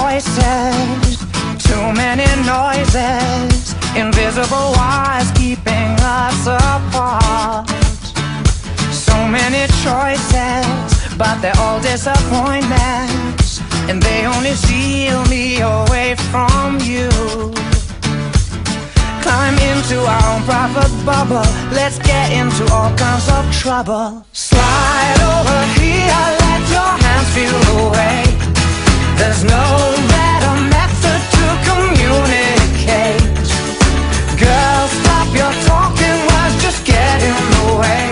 voices, too many noises, invisible wires keeping us apart. So many choices, but they're all disappointments, and they only steal me away from you. Climb into our own private bubble, let's get into all kinds of trouble. Slide over here, let your hands feel the way. There's no better method to communicate. Girl, stop your talking words, just get in the way.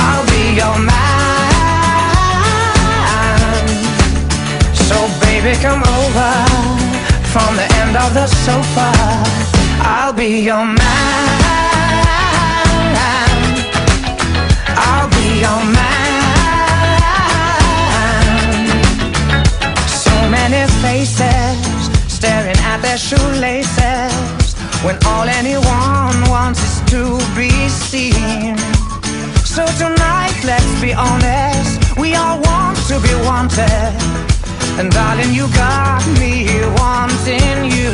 I'll be your man. So baby, come over from the end of the sofa. I'll be your man. I'll be your man. So many faces staring at their shoelaces, when all anyone wants is to be seen. So tonight, let's be honest, we all want to be wanted. And darling, you got me wanting you.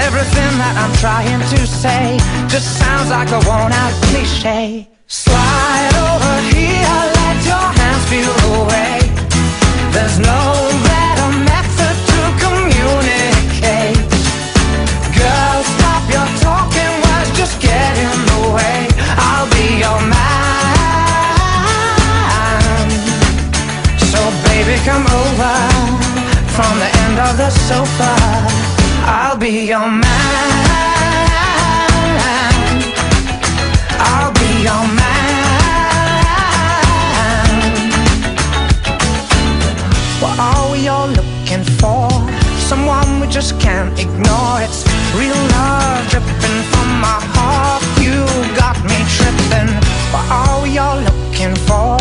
Everything that I'm trying to say just sounds like a worn-out cliche. Slide over here, let your hands feel the way. There's no better method to communicate. Girl, stop your talking words, just get in the way. I'll be your man. So baby, come over from the end of the sofa. I'll be your man. I'll be your man. What are we all looking for? Someone we just can't ignore. It's real love dripping from my heart. You got me tripping. What are we all looking for?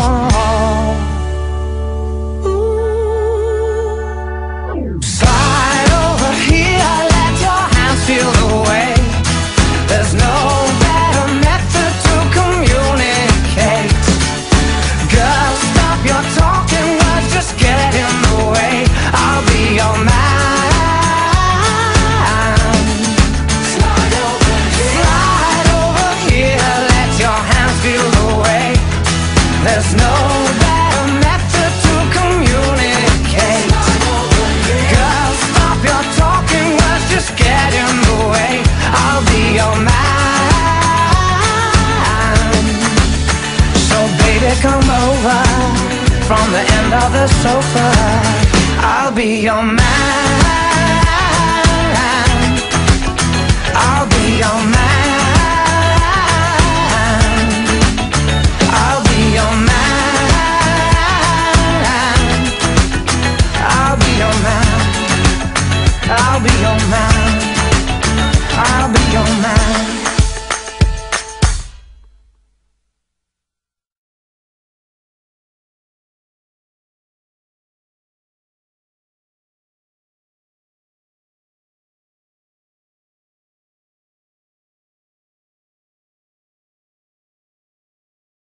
Feel the way. There's no better method to communicate. Girl, stop your talking words, just get in the way. I'll be your man. Slide over here, let your hands feel the way. There's no better method to communicate. Girl, stop your talking words, just get in the way. I'll be your man. So baby, come over from the end of the sofa. I'll be your man.